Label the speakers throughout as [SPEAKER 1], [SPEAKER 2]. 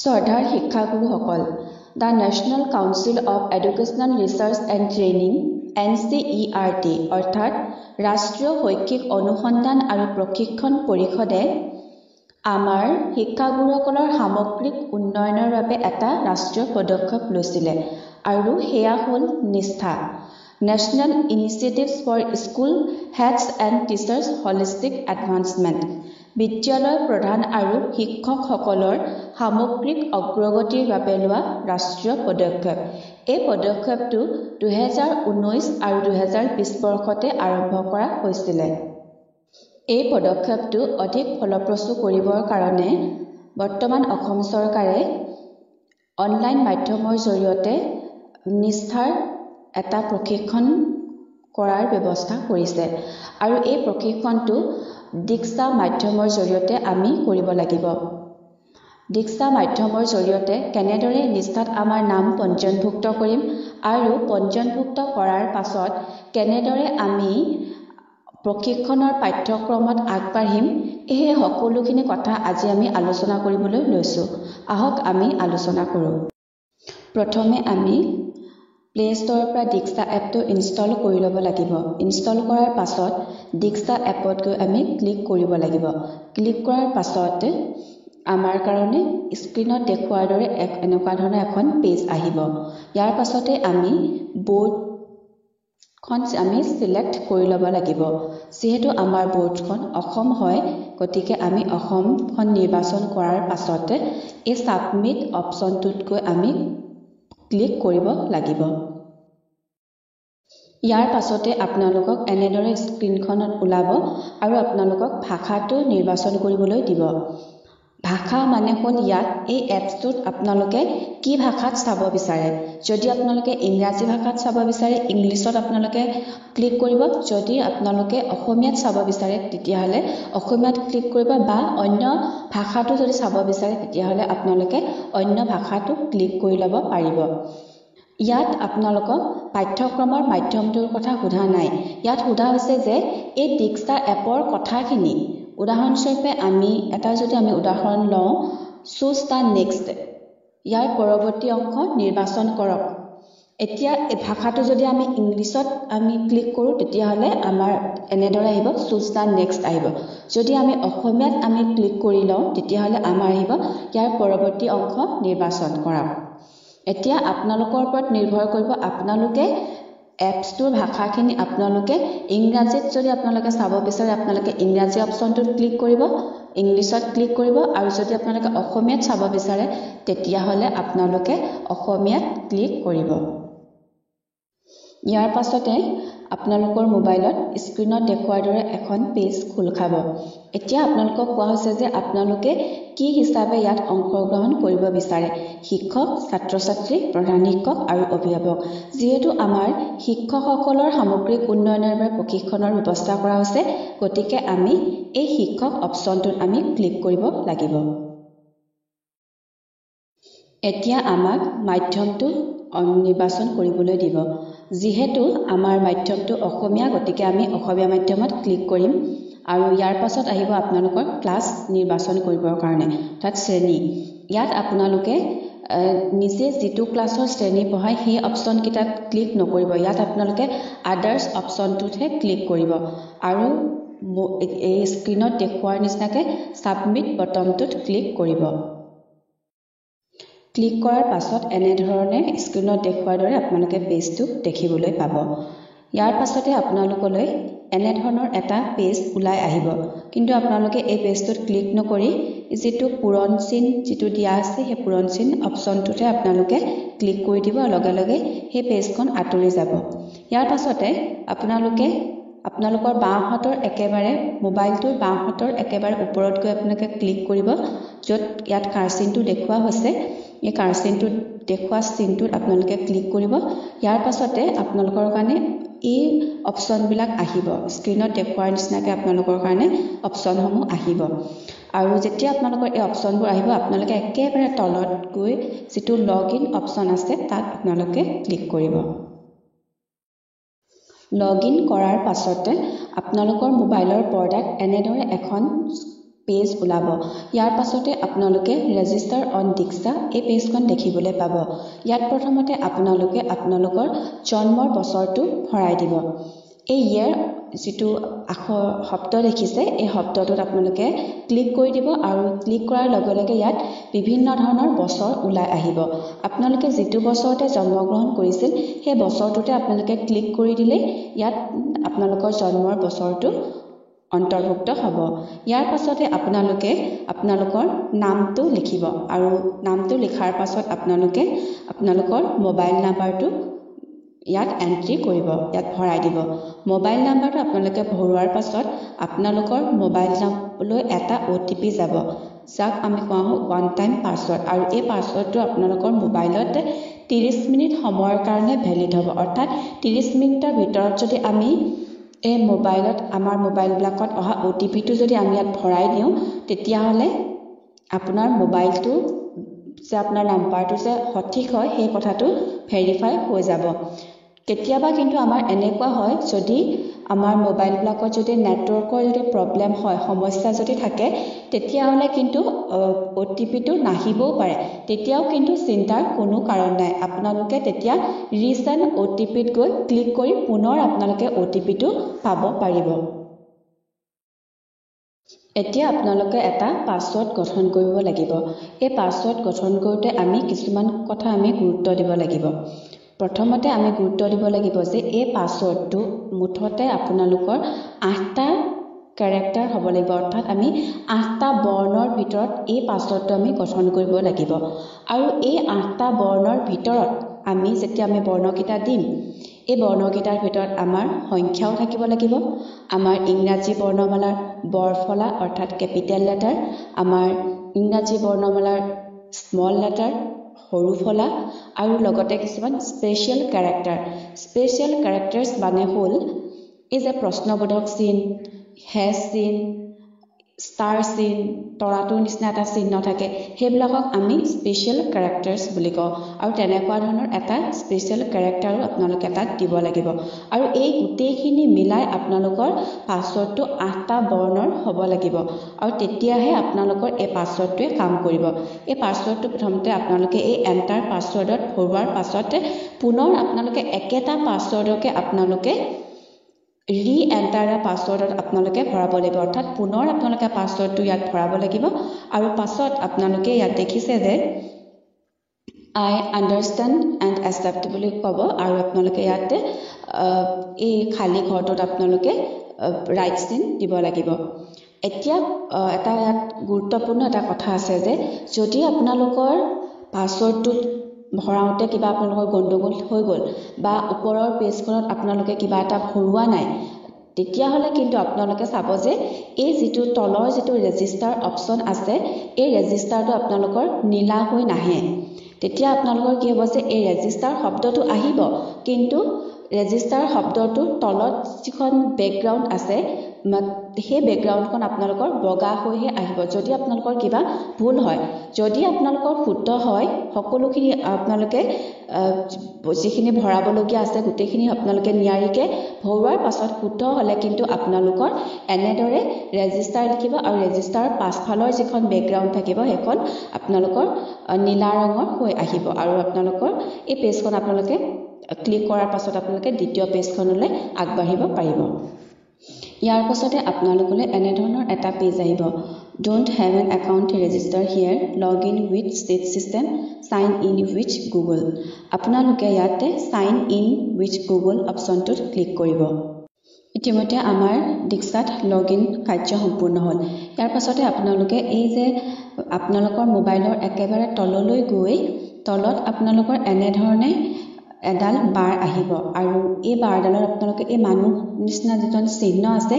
[SPEAKER 1] শ্ৰদ্ধাৰ শিক্ষাগুৰুসকল, the national council of educational research and training NCERT অৰ্থাৎ ৰাষ্ট্ৰীয় শৈক্ষিক অনুসন্ধান আৰু প্ৰশিক্ষণ পৰিষদে আমাৰ শিক্ষাগুৰুসকলৰ সামগ্ৰিক উন্নয়নৰ বাবে এটা ৰাষ্ট্ৰীয় পদক্ষেপ লৈছিলে আৰু সেয়া হ'ল Nishtha national initiatives for school heads and teachers holistic advancement বিদ্যালয় প্ৰধান আৰু শিক্ষকসকলৰ সামগ্ৰিক অগ্ৰগতিৰ বাবে লোৱা ৰাষ্ট্ৰীয় পদক্ষেপ। এই পদক্ষেপটো 2019 আৰু 2020 বৰ্ষতে আৰম্ভ কৰা হৈছিলে। এই পদক্ষেপটো অধিক ফলপ্ৰসূ কৰিবৰ কাৰণে বৰ্তমান অসম চৰকাৰে অনলাইন মাধ্যমৰ জৰিয়তে নিষ্ঠাৰ এটা প্ৰশিক্ষণ কৰাৰ ব্যৱস্থা কৰিছে আৰু এই প্ৰশিক্ষণটো দীক্ষা মাধ্যমৰ জৰিয়তে আমি কৰিব লাগিব। দীক্ষা মাধ্যমৰ জৰিয়তে কেনেদৰে নিষ্ঠাত আমাৰ নাম পঞ্জীয়নভুক্ত কৰিম আৰু পঞ্জীয়নভুক্ত কৰাৰ পাছত কেনেদৰে আমি প্ৰশিক্ষণৰ পাঠ্যক্ৰমত আগবাঢ়িম, এই সকলোখিনি কথা আজি আমি আলোচনা কৰিবলৈ লৈছোঁ। আহক আমি আলোচনা কৰোঁ। প্ৰথমে আমি প্লে ষ্টৰৰ পৰা দীক্ষা এপটো ইনষ্টল কৰি ল'ব লাগিব। ইনষ্টল কৰাৰ পাছত দীক্ষা এপত গৈ আমি ক্লিক কৰিব লাগিব। ক্লিক কৰাৰ পাছত আমাৰ কাৰণে স্ক্ৰীনত দেখুওৱাৰ দৰে এনেকুৱা ধৰণৰ এখন পেজ আহিব। ইয়াৰ পাছতে আমি বৰ্ডখন আমি চিলেক্ট কৰি ল'ব লাগিব। যিহেতু আমাৰ বৰ্ডখন অসম হয়, গতিকে আমি অসমখন নিৰ্বাচন কৰাৰ পাছতে এই ছাবমিট অপশ্যনটোত গৈ আমি ক্লিক কৰিব লাগিব। ইয়াৰ পাছতে আপোনালোকক এনেদৰে স্ক্ৰীনখনত ওলাব আৰু আপোনালোকক ভাষাটো নিৰ্বাচন কৰিবলৈ দিব। ভাষা মানে হ'ল ইয়াত এই এপছটোত আপোনালোকে কি ভাষাত চাব বিচাৰে। যদি আপোনালোকে ইংৰাজী ভাষাত চাব বিচাৰে, ইংলিছত আপোনালোকে ক্লিক কৰিব। যদি আপোনালোকে অসমীয়াত চাব বিচাৰে, তেতিয়াহ'লে অসমীয়াত ক্লিক কৰিব, বা অন্য ভাষাটো যদি চাব বিচাৰে তেতিয়াহ'লে আপোনালোকে অন্য ভাষাটো ক্লিক কৰি ল'ব পাৰিব। ইয়াত আপোনালোকক পাঠ্যক্ৰমৰ মাধ্যমটোৰ কথা সোধা নাই। ইয়াত সোধা হৈছে যে এই দীক্ষা এপৰ কথাখিনি, উদাহৰণস্বৰূপে আমি উদাহৰণ লওঁ, চুজ দ্য নেক্সট, ইয়াৰ পৰৱৰ্তী অংশ নিৰ্বাচন কৰক। এতিয়া এই ভাষাটো যদি আমি ইংলিছত আমি ক্লিক কৰোঁ তেতিয়াহ'লে আমাৰ এনেদৰে আহিব, চুজ দ্য নেক্সট আহিব। যদি আমি অসমীয়াত আমি ক্লিক কৰি লওঁ তেতিয়াহ'লে আমাৰ আহিব, ইয়াৰ পৰৱৰ্তী অংশ নিৰ্বাচন কৰক। এতিয়া আপোনালোকৰ ওপৰত নিৰ্ভৰ কৰিব, আপোনালোকে এপছটোৰ ভাষাখিনি আপোনালোকে ইংৰাজীত যদি আপোনালোকে চাব বিচাৰে আপোনালোকে ইংৰাজী অপশ্যনটোত ক্লিক কৰিব, ইংলিছত ক্লিক কৰিব, আৰু যদি আপোনালোকে অসমীয়াত চাব বিচাৰে তেতিয়াহ'লে আপোনালোকে অসমীয়াত ক্লিক কৰিব। ইয়াৰ পাছতে আপোনালোকৰ মোবাইলত স্ক্ৰীনত দেখুওৱাৰ দৰে এখন পেজ খোল খাব। এতিয়া আপোনালোকক কোৱা হৈছে যে আপোনালোকে কি হিচাপে ইয়াত অংশগ্ৰহণ কৰিব বিচাৰে, শিক্ষক, ছাত্ৰ ছাত্ৰী, প্ৰধান শিক্ষক আৰু অভিভাৱক। যিহেতু আমাৰ শিক্ষকসকলৰ সামগ্ৰিক উন্নয়নৰ বাবে প্ৰশিক্ষণৰ ব্যৱস্থা কৰা হৈছে, গতিকে আমি এই শিক্ষক অপশ্যনটোত আমি ক্লিক কৰিব লাগিব। এতিয়া আমাক মাধ্যমটো নিৰ্বাচন কৰিবলৈ দিব। যিহেতু আমাৰ মাধ্যমটো অসমীয়া, গতিকে আমি অসমীয়া মাধ্যমত ক্লিক কৰিম আৰু ইয়াৰ পাছত আহিব আপোনালোকৰ ক্লাছ নিৰ্বাচন কৰিবৰ কাৰণে, অৰ্থাৎ শ্ৰেণী। ইয়াত আপোনালোকে নিজে যিটো ক্লাছৰ শ্ৰেণী পঢ়ায় সেই অপশ্যনকেইটাত ক্লিক নকৰিব। ইয়াত আপোনালোকে আদাৰ্ছ অপশ্যনটোতহে ক্লিক কৰিব আৰু এই স্ক্ৰীনত দেখুওৱাৰ নিচিনাকৈ ছাবমিট বটনটোত ক্লিক কৰিব। ক্লিক কৰাৰ পাছত এনেধৰণে স্ক্ৰীনত দেখুওৱাৰ দৰে আপোনালোকে পেজটো দেখিবলৈ পাব। ইয়াৰ পাছতে আপোনালোকলৈ এনেধৰণৰ এটা পেজ ওলাই আহিব, কিন্তু আপোনালোকে এই পেজটোত ক্লিক নকৰি যিটো পূৰণ চিন যিটো দিয়া আছে সেই পূৰণ চিন অপশ্যনটোতে আপোনালোকে ক্লিক কৰি দিব, লগে লগে সেই পেজখন আঁতৰি যাব। ইয়াৰ পাছতে আপোনালোকে আপোনালোকৰ বাওঁহাতৰ একেবাৰে মোবাইলটোৰ বাওঁহাতৰ একেবাৰে ওপৰত গৈ আপোনালোকে ক্লিক কৰিব, য'ত ইয়াত কাৰচিনটো দেখুওৱা হৈছে। এই কাৰচিনটো দেখুওৱা চিনটোত আপোনালোকে ক্লিক কৰিব। ইয়াৰ পাছতে আপোনালোকৰ কাৰণে এই অপশ্যনবিলাক আহিব, স্ক্ৰীনত দেখুওৱাৰ নিচিনাকৈ আপোনালোকৰ কাৰণে অপশ্যনসমূহ আহিব। আৰু যেতিয়া আপোনালোকৰ এই অপশ্যনবোৰ আহিব, আপোনালোকে একেবাৰে তলত গৈ যিটো লগ ইন অপশ্যন আছে তাত আপোনালোকে ক্লিক কৰিব। লগ ইন কৰাৰ পাছতে আপোনালোকৰ মোবাইলৰ পৰ্দাত এনেদৰে এখন পেজ ওলাব ইয়াৰ পাছতে আপোনালোকে ৰেজিষ্টাৰ অন দীক্ষা এই পেজখন দেখিবলৈ পাব ইয়াত প্ৰথমতে আপোনালোকে আপোনালোকৰ জন্মৰ বছৰটো ভৰাই দিব এই ইয়াৰ যেটো আখৰ শব্দ দেখিছে এই শব্দটোত আপোনালোকে ক্লিক কৰি দিব আৰু ক্লিক কৰাৰ লগে লগে ইয়াত বিভিন্ন ধৰণৰ বছৰ ওলাই আহিব আপোনালোকে যেটো বছৰতে জন্মগ্ৰহণ কৰিছিল সেই বছৰটোতে আপোনালোকে ক্লিক কৰি দিলে ইয়াত আপোনালোকৰ জন্মৰ বছৰটো অন্তৰ্ভুক্ত হ'ব ইয়াৰ পাছতে আপোনালোকে আপোনালোকৰ নামটো লিখিব আৰু নামটো লিখাৰ পাছত আপোনালোকে আপোনালোকৰ মোবাইল নাম্বাৰটো ইয়াত এন্ট্ৰি কৰিব ইয়াত ভৰাই দিব মোবাইল নাম্বাৰটো আপোনালোকে ভৰোৱাৰ পাছত আপোনালোকৰ মোবাইল নাম্বাৰলৈ এটা OTP যাব যাক আমি কোৱা ওৱান টাইম পাছৱৰ্ড আৰু এই পাছৱৰ্ডটো আপোনালোকৰ মোবাইলত 30 মিনিট সময়ৰ কাৰণে ভ্যালিড হ'ব অৰ্থাৎ 30 মিনিটৰ ভিতৰত যদি আমি এই মোবাইলত আমাৰ মোবাইলবিলাকত অহা OTPটো যদি আমি ইয়াত ভৰাই দিওঁ তেতিয়া হলে আপোনাৰ মোবাইলটো যে আপোনাৰ নাম্বাৰটো যে সঠিক হয় সেই কথাটো ভেৰিফাই হৈ যাব কেতিয়াবা কিন্তু আমাৰ এনেকুৱা হয় যদি আমাৰ মোবাইলবিলাকত যদি নেটৱৰ্কৰ যদি প্ৰবলেম হয় সমস্যা যদি থাকে তেতিয়া হলে কিন্তু OTPটো নাহিবও পাৰে তেতিয়াও কিন্তু চিন্তাৰ কোনো কাৰণ নাই আপোনালোকে তেতিয়া ৰিচেণ্ট OTPত গৈ ক্লিক কৰি পুনৰ আপোনালোকে OTPটো পাব পাৰিব এতিয়া আপোনালোকে এটা পাছৱৰ্ড গঠন কৰিব লাগিব এই পাছৱৰ্ড গঠন কৰোঁতে আমি কিছুমান কথা আমি গুৰুত্ব দিব লাগিব প্ৰথমতে আমি গুৰুত্ব দিব লাগিব যে এই পাছৱৰ্ডটো মুঠতে আপোনালোকৰ 8টা ক্যাৰেক্টাৰ হ'ব লাগিব অৰ্থাৎ আমি 8টা বৰ্ণৰ ভিতৰত এই পাছৱৰ্ডটো আমি গঠন কৰিব লাগিব আৰু এই 8টা বৰ্ণৰ ভিতৰত আমি যেতিয়া আমি বৰ্ণকিটা দিম এই বৰ্ণকিটাৰ ভিতৰত আমাৰ সংখ্যাও থাকিব লাগিব আমাৰ ইংৰাজী বৰ্ণমালাৰ বৰফলা অৰ্থাৎ কেপিটেল লেটাৰ আমাৰ ইংৰাজী বৰ্ণমালাৰ স্মল লেটাৰ সৰু ফলা আৰু লগতে কিছুমান স্পেশাল ক্যাৰেক্টাৰ্স মানে হ'ল এই যে প্ৰশ্নবোধক চিন হেছ চিন ষ্টাৰ চিন তৰাটোৰ নিচিনা এটা চিহ্ন থাকে সেইবিলাকক আমি স্পেশাল ক্যাৰেক্টাৰ্স বুলি কওঁ আৰু তেনেকুৱা ধৰণৰ এটা স্পেশাল ক্যাৰেক্টাৰো আপোনালোকে তাত দিব লাগিব আৰু এই গোটেইখিনি মিলাই আপোনালোকৰ পাছৱৰ্ডটো 8টা বৰ্ণৰ হ'ব লাগিব আৰু তেতিয়াহে আপোনালোকৰ এই পাছৱৰ্ডটোৱে কাম কৰিব এই পাছৱৰ্ডটো প্ৰথমতে আপোনালোকে এই এন্টাৰ পাছৱৰ্ডত ভৰোৱাৰ পাছতে পুনৰ আপোনালোকে একেটা পাছৱৰ্ডকে আপোনালোকে ৰি-এন্টাৰ পাছৱৰ্ডত আপোনালোকে ভৰাব লাগিব অৰ্থাৎ পুনৰ আপোনালোকে পাছৱৰ্ডটো ইয়াত ভৰাব লাগিব আৰু পাছত আপোনালোকে ইয়াত দেখিছে যে I understand and accept বুলি ক'ব আৰু আপোনালোকে ইয়াতে এই খালি ঘৰটোত আপোনালোকে ৰাইট চিন দিব লাগিব এতিয়া এটা ইয়াত গুৰুত্বপূৰ্ণ এটা কথা আছে যে যদি আপোনালোকৰ পাছৱৰ্ডটো ভৰাওঁতে কিবা আপোনালোকৰ গণ্ডগোল হৈ গ'ল বা ওপৰৰ পেজখনত আপোনালোকে কিবা এটা ভৰোৱা নাই তেতিয়া হলে কিন্তু আপোনালোকে চাব যে এই যেটো তলৰ যেটো ৰেজিষ্টাৰ অপচন আছে এই ৰেজিষ্টাৰটো আপোনালোকৰ নীলা হৈ নাহে তেতিয়া আপোনালোকৰ কি হ'ব যে এই ৰেজিষ্টাৰ শব্দটো আহিব কিন্তু ৰেজিষ্টাৰ শব্দটোৰ তলত যিখন বেকগ্ৰাউণ্ড আছে সেই বেকগ্ৰাউণ্ডখন আপোনালোকৰ বগা হৈহে আহিব যদি আপোনালোকৰ কিবা ভুল হয় যদি আপোনালোকৰ শুদ্ধ হয় সকলোখিনি আপোনালোকে যিখিনি ভৰাবলগীয়া আছে গোটেইখিনি আপোনালোকে নিয়াৰিকে ভৰোৱাৰ পাছত শুদ্ধ হলে কিন্তু আপোনালোকৰ এনেদৰে ৰেজিষ্টাৰ লিখিব আৰু ৰেজিষ্টাৰ পাছফালৰ যিখন বেকগ্ৰাউণ্ড থাকিব সেইখন আপোনালোকৰ নীলা ৰঙৰ হৈ আহিব আৰু আপোনালোকৰ এই পেজখন আপোনালোকে ক্লিক কৰাৰ পাছত আপোনালোকে দ্বিতীয় পেজখনলৈ আগবাঢ়িব পাৰিব ইয়াৰ পাছতে আপোনালোকলৈ এনে ধৰণৰ এটা পেজ আহিব don't have an account register here log in with state system sign in with google আপোনালোকে ইয়াতে sign in with google অপচনটোত ক্লিক কৰিব ইতিমধ্যে আমাৰ দীক্ষাত লগ ইন কাৰ্য সম্পূৰ্ণ হ'ল ইয়াৰ পাছতে আপোনালোকে এই যে আপোনালোকৰ মোবাইলৰ একেবাৰে তললৈ গৈ তলত আপোনালোকৰ এনে ধৰণে এডাল বাৰ আহিব আৰু এই বাৰডালত আপোনালোকে এই মানুহ নিচিনা যেজন চিহ্ন আছে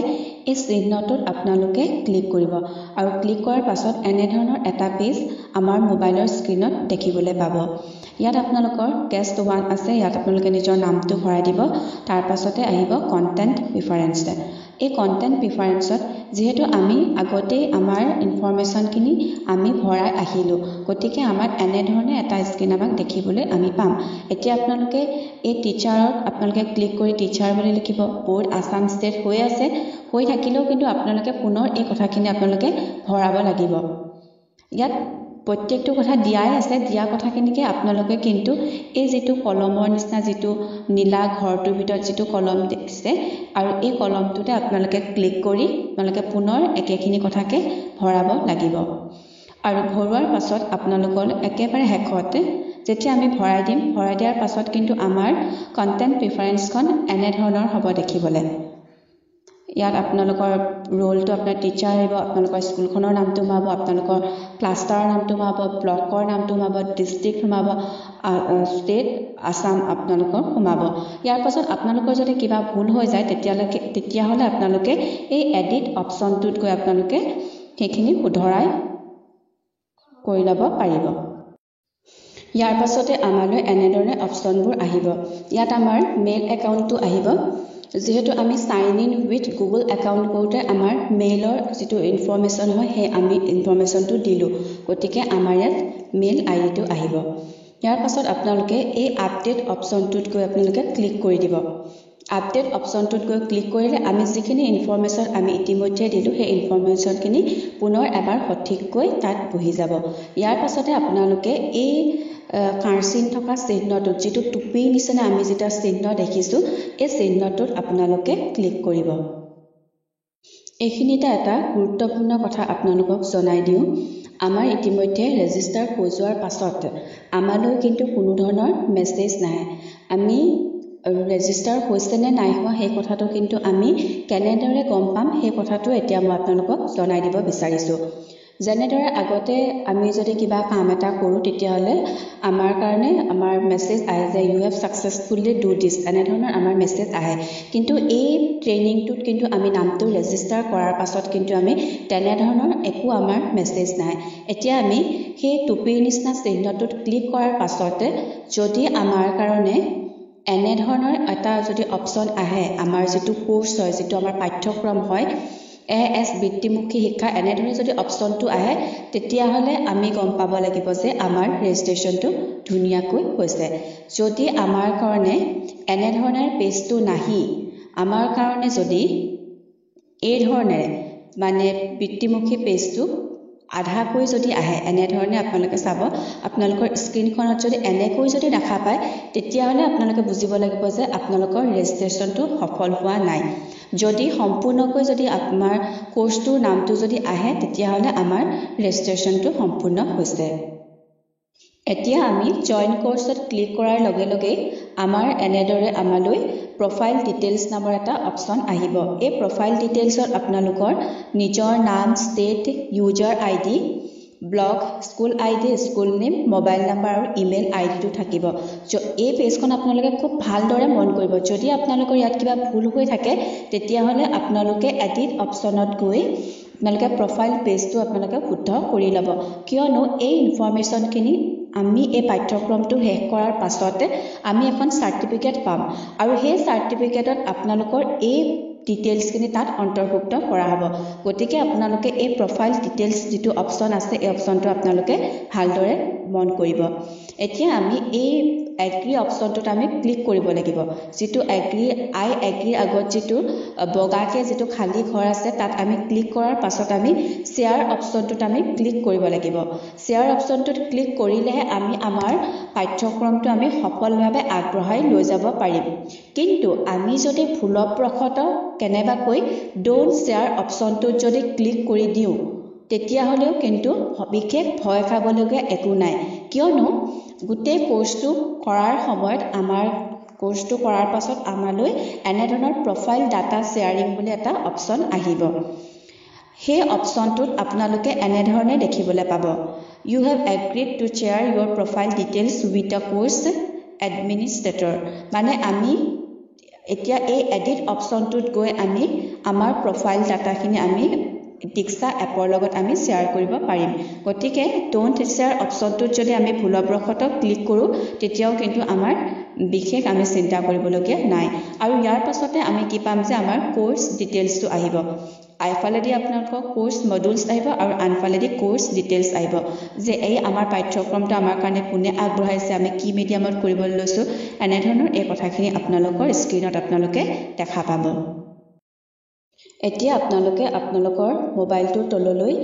[SPEAKER 1] এই চিহ্নটোত আপোনালোকে ক্লিক কৰিব আৰু ক্লিক কৰাৰ পাছত এনে ধৰণৰ এটা পেজ আমাৰ মোবাইলৰ স্ক্ৰিনত দেখিবলৈ পাব ইয়াত আপোনালোকৰ টেষ্ট 1 আছে ইয়াত আপোনালোকে নিজৰ নামটো ভৰাই দিব তাৰ পাছতে আহিব কন্টেন্ট প্ৰিফাৰেন্স এই কণ্টেণ্ট প্ৰিফাৰেঞ্চত যিহেতু আমি আগতেই আমাৰ ইনফৰমেশ্যনখিনি আমি ভৰাই আহিলোঁ, গতিকে আমাৰ এনেধৰণে এটা স্ক্ৰীন আমাক দেখিবলৈ আমি পাম। এতিয়া আপোনালোকে এই টিচাৰত আপোনালোকে ক্লিক কৰি টিচাৰ বুলি লিখিব। বৰ্ড আছাম ষ্টেট হৈ থাকিলেও কিন্তু আপোনালোকে পুনৰ এই কথাখিনি আপোনালোকে ভৰাব লাগিব। ইয়াত প্ৰত্যেকটো কথা দিয়াই আছে, দিয়া কথাখিনিকে আপোনালোকে কিন্তু এই যিটো কলমৰ নিচিনা যিটো নীলা ঘৰটোৰ ভিতৰত যিটো কলম দিছে আৰু এই কলমটোতে আপোনালোকে ক্লিক কৰি আপোনালোকে পুনৰ একেখিনি কথাকে ভৰাব লাগিব। আৰু ভৰোৱাৰ পাছত আপোনালোকৰ একেবাৰে শেষতে যেতিয়া আমি ভৰাই দিয়াৰ পাছত কিন্তু আমাৰ কণ্টেণ্ট প্ৰিফাৰেঞ্চখন এনেধৰণৰ হ'ব দেখিবলৈ। ইয়াত আপোনালোকৰ ৰোলটো আপোনাৰ টিচাৰ আহিব, আপোনালোকৰ স্কুলখনৰ নামটো সোমাব, আপোনালোকৰ ক্লাষ্টাৰৰ নামটো সোমাব, ব্লকৰ নামটো সোমাব, ডিষ্ট্ৰিক্ট সোমাব, ষ্টেট আছাম আপোনালোকৰ সোমাব। ইয়াৰ পাছত আপোনালোকৰ যদি কিবা ভুল হৈ যায় তেতিয়াহ'লে আপোনালোকে এই এডিট অপশ্যনটোত গৈ আপোনালোকে সেইখিনি শুধৰাই কৰি ল'ব পাৰিব। ইয়াৰ পাছতে আমালৈ এনেধৰণে অপশ্যনবোৰ আহিব। ইয়াত আমাৰ মেইল একাউণ্টটো আহিব। যিহেতু আমি sign in with Google account কৰোঁতে আমাৰ মেইলৰ যিটো ইনফৰমেশ্যন হয় সেই আমি ইনফৰমেশ্যনটো দিলোঁ, গতিকে আমাৰ ইয়াত মেইল আইডিটো আহিব। ইয়াৰ পাছত আপোনালোকে এই আপডেট অপশ্যনটোত গৈ আপোনালোকে ক্লিক কৰি দিব। আপডেট অপশ্যনটোত গৈ ক্লিক কৰিলে আমি যিখিনি ইনফৰমেশ্যন আমি ইতিমধ্যে দিলোঁ সেই ইনফৰমেশ্যনখিনি পুনৰ এবাৰ সঠিককৈ তাত বহি যাব। ইয়াৰ পাছতে আপোনালোকে এই কাঁড়চিন থকা চিহ্নটোত যিটো টুপিৰ নিচিনা আমি যেতিয়া চিহ্ন দেখিছোঁ এই চিহ্নটোত আপোনালোকে ক্লিক কৰিব। এইখিনিতে এটা গুৰুত্বপূৰ্ণ কথা আপোনালোকক জনাই দিওঁ। আমাৰ ইতিমধ্যে ৰেজিষ্টাৰ হৈ যোৱাৰ পাছত আমালৈ কিন্তু কোনো ধৰণৰ মেছেজ নাহে। আমি ৰেজিষ্টাৰ হৈছে নে নাই হোৱা সেই কথাটো কিন্তু আমি কেনেদৰে গম পাম সেই কথাটো এতিয়া মই আপোনালোকক জনাই দিব বিচাৰিছোঁ। যেনেদৰে আগতে আমি যদি কিবা কাম এটা কৰোঁ তেতিয়াহ'লে আমাৰ কাৰণে আমাৰ মেছেজ আহে যে you have successfully do this, এনেধৰণৰ আমাৰ মেছেজ আহে। কিন্তু এই ট্ৰেইনিংটোত কিন্তু আমি নামটো ৰেজিষ্টাৰ কৰাৰ পাছত কিন্তু আমি তেনেধৰণৰ একো আমাৰ মেছেজ নাই। এতিয়া আমি সেই টুপিৰ নিচিনা চিহ্নটোত ক্লিক কৰাৰ পাছতে যদি আমাৰ কাৰণে এনেধৰণৰ এটা যদি অপশ্যন আহে, আমাৰ যিটো কোৰ্চ হয়, যিটো আমাৰ পাঠ্যক্ৰম হয়, AS বৃত্তিমুখী শিক্ষা, এনেধৰণে যদি অপশ্যনটো আহে তেতিয়াহ'লে আমি গম পাব লাগিব যে আমাৰ ৰেজিষ্ট্ৰেশ্যনটো ধুনীয়াকৈ হৈছে। যদি আমাৰ কাৰণে এনেধৰণৰ পেজটো নাহি আমাৰ কাৰণে যদি এই ধৰণেৰে মানে বৃত্তিমুখী পেজটো আধাকৈ যদি আহে, এনেধৰণে আপোনালোকে চাব, আপোনালোকৰ স্ক্ৰীনখনত যদি এনেকৈ যদি দেখা পায় তেতিয়াহ'লে আপোনালোকে বুজিব লাগিব যে আপোনালোকৰ ৰেজিষ্ট্ৰেশ্যনটো সফল হোৱা নাই। যদি সম্পূৰ্ণকৈ যদি আমাৰ কোৰ্চটোৰ নামটো যদি আহে তেতিয়াহ'লে আমাৰ ৰেজিষ্ট্ৰেশ্যনটো সম্পূৰ্ণ হৈছে। এতিয়া আমি জইন কোৰ্চত ক্লিক কৰাৰ লগে লগেই আমাৰ এনেদৰে আমালৈ প্ৰফাইল ডিটেইলছ নামৰ এটা অপশ্যন আহিব। এই প্ৰফাইল ডিটেইলছত আপোনালোকৰ নিজৰ নাম, state, user ID, blog, school ID, school name, mobile number আৰু ইমেইল আইডিটো থাকিব। এই পেজখন আপোনালোকে খুব ভালদৰে মন কৰিব। যদি আপোনালোকৰ ইয়াত কিবা ভুল হৈ থাকে তেতিয়াহ'লে আপোনালোকে এডিট অপশ্যনত গৈ আপোনালোকে প্ৰফাইল পেজটো আপোনালোকে শুদ্ধ কৰি ল'ব। কিয়নো এই ইনফৰমেশ্যনখিনি আমি এই পাঠ্যক্ৰমটো শেষ কৰাৰ পাছতে আমি এখন চাৰ্টিফিকেট পাম আৰু সেই চাৰ্টিফিকেটত আপোনালোকৰ এই ডিটেইলছখিনি তাত অন্তৰ্ভুক্ত কৰা হ'ব। গতিকে আপোনালোকে এই প্ৰফাইল ডিটেইলছ যিটো অপশ্যন আছে এই অপশ্যনটো আপোনালোকে ভালদৰে মন কৰিব। এতিয়া আমি এই এগ্ৰি অপশ্যনটোত আমি ক্লিক কৰিব লাগিব। যিটো আই এগ্ৰিৰ আগত যিটো বগাকৈ যিটো খালী ঘৰ আছে তাত আমি ক্লিক কৰাৰ পাছত আমি শ্বেয়াৰ অপশ্যনটোত আমি ক্লিক কৰিব লাগিব। শ্বেয়াৰ অপশ্যনটোত ক্লিক কৰিলেহে আমি আমাৰ পাঠ্যক্ৰমটো আমি সফলভাৱে আগবঢ়াই লৈ যাব পাৰিম। কিন্তু আমি যদি ভুলবশতঃ কেনেবাকৈ ড'ন্ট শ্বেয়াৰ অপশ্যনটোত যদি ক্লিক কৰি দিওঁ তেতিয়াহ'লেও কিন্তু বিশেষ ভয় খাবলগীয়া একো নাই। কিয়নো গোটেই কোৰ্চটো কৰাৰ সময়ত আমাৰ কোৰ্চটো কৰাৰ পাছত আমালৈ এনেধৰণৰ প্ৰফাইল ডাটা শ্বেয়াৰিং বুলি এটা অপশ্যন আহিব। সেই অপশ্যনটোত আপোনালোকে এনেধৰণে দেখিবলৈ পাব, you have agreed to share your profile details with the course administrator. মানে আমি এতিয়া এই এডিট অপশ্যনটোত গৈ আমি আমাৰ প্ৰফাইল ডাটাখিনি আমি Diksha এপৰ লগত আমি শেয়াৰ কৰিব পাৰিম গতিকে ডোন্ট শেয়াৰ অপচনটোত যদি আমি ভুলবশতঃ ক্লিক কৰোঁ তেতিয়াও কিন্তু আমাৰ বিশেষ আমি চিন্তা কৰিবলগীয়া নাই আৰু ইয়াৰ পাছতে আমি কি পাম যে আমাৰ কোৰ্স ডিটেইলছটো আহিব আইফালেদি আপোনালোকৰ কোৰ্স মডুলছ আহিব আৰু আনফালেদি কোৰ্স ডিটেইলছ আহিব যে এই আমাৰ পাঠ্যক্ৰমটো আমাৰ কাৰণে কোনে আগবঢ়াইছে আমি কি মিডিয়ামত কৰিবলৈ লৈছো এনে ধৰণৰ এই কথাখিনি আপোনালোকৰ স্ক্ৰিনত আপোনালোকে দেখা পাব এতিয়া আপোনালোকে আপোনালোকৰ মোবাইলটোৰ তললৈ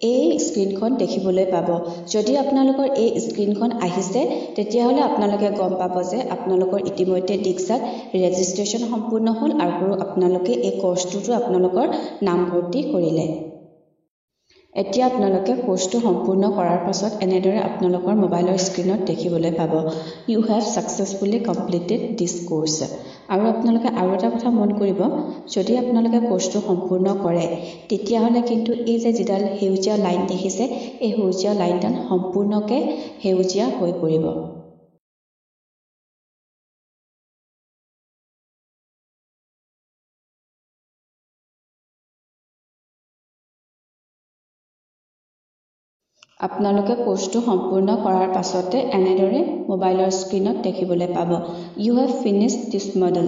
[SPEAKER 1] এই স্ক্ৰিনখন দেখিবলৈ পাব যদি আপোনালোকৰ এই স্ক্ৰিনখন আহিছে তেতিয়াহলে আপোনালোকে গম পাব যে আপোনালোকৰ ইতিমধ্যে Dikshaত ৰেজিষ্ট্ৰেচন সম্পূৰ্ণ হ'ল আৰু আপোনালোকে এই কোৰ্সটো আপোনালোকৰ নামভৰ্তি কৰিলে এতিয়া আপোনালোকে কোৰ্সটো সম্পূৰ্ণ কৰাৰ পাছত এনেদৰে আপোনালোকৰ মোবাইলৰ স্ক্ৰিনত দেখিবলৈ পাব you have successfully completed this course আৰু আপোনালোকে আৰু এটা কথা মন কৰিব যদি আপোনালোকে কোৰ্সটো সম্পূৰ্ণ কৰে তেতিয়াহলে কিন্তু এই যে যিডাল হেউজিয়া লাইন দেখিছে এই হেউজিয়া লাইনডাল সম্পূৰ্ণকে হেউজিয়া হৈ পৰিব আপোনালোকে কোৰ্সটো সম্পূৰ্ণ কৰাৰ পাছতে এনেদৰে মোবাইলৰ স্ক্ৰিনত দেখিবলৈ পাব you have finished this model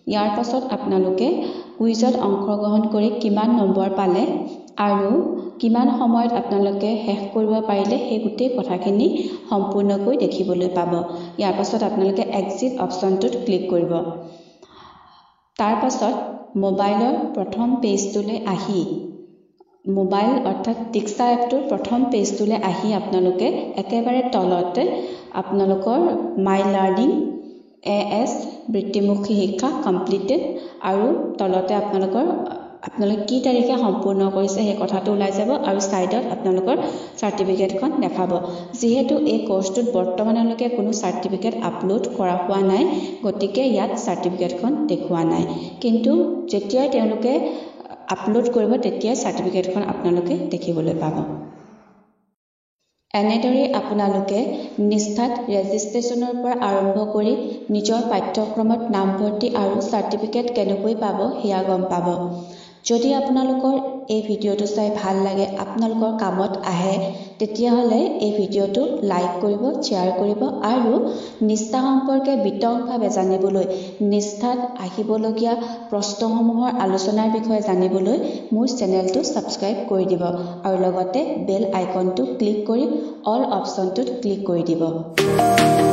[SPEAKER 1] ইয়াৰ পাছত আপোনালোকে কুইজত অংশগ্ৰহণ কৰি কিমান নম্বৰ পালে আৰু কিমান সময়ত আপোনালোকে শেষ কৰিব পাৰিলে সেই গোটেই কথাখিনি সম্পূৰ্ণকৈ দেখিবলৈ পাব ইয়াৰ পাছত আপোনালোকে এক্সিট অপচনটোত ক্লিক কৰিব তাৰ পাছত মোবাইলৰ প্ৰথম পেজটোলৈ আহি মোবাইল অৰ্থাৎ Diksha এপটোৰ প্ৰথম পেজটোলৈ আহি আপোনালোকে একেবাৰে তলতে আপোনালোকৰ মাই লাৰ্নিং এএছ বৃত্তিমুখী শিক্ষা কমপ্লিটেড আৰু তলতে আপোনালোকে কি তাৰিখে সম্পূৰ্ণ কৰিছে সেই কথাটো ওলাই যাব আৰু সাইডত আপোনালোকৰ সাৰ্টিফিকেটখন দেখাব যেহেতু এই কোৰ্সটোত বৰ্তমানলৈকে কোনো সাৰ্টিফিকেট আপলোড কৰা হোৱা নাই গতিকে ইয়াত সাৰ্টিফিকেটখন দেখুৱা নাই কিন্তু যেতিয়া তেওঁলোকে আপলোড কৰিব তেতিয়া সাৰ্টিফিকেটখন আপোনালোকে দেখিবলৈ পাব এনেদৰে আপোনালোকে নিষ্ঠাত ৰেজিষ্ট্ৰেচনৰ পৰা আৰম্ভ কৰি নিজৰ পাঠ্যক্ৰমত নামভৰ্তি আৰু সাৰ্টিফিকেট কেনেকৈ পাব হেয়া গম পাব যদি আপোনালোকৰ এই ভিডিঅটো চাই ভাল লাগে আপোনালোকৰ কামত আহে তেতিয়াহলে এই ভিডিঅটো লাইক কৰিব শেয়াৰ কৰিব আৰু নিষ্ঠা সম্পৰ্কে বিতংভাৱে জানিবলৈ নিষ্ঠাত আহিবলগীয়া প্ৰশ্নসমূহৰ আলোচনাৰ বিষয়ে জানিবলৈ মোৰ চেনেলটো সাবস্ক্ৰাইব কৰি দিব আৰু লগতে বেল আইকনটো ক্লিক কৰি অল অপচনটোত ক্লিক কৰি দিব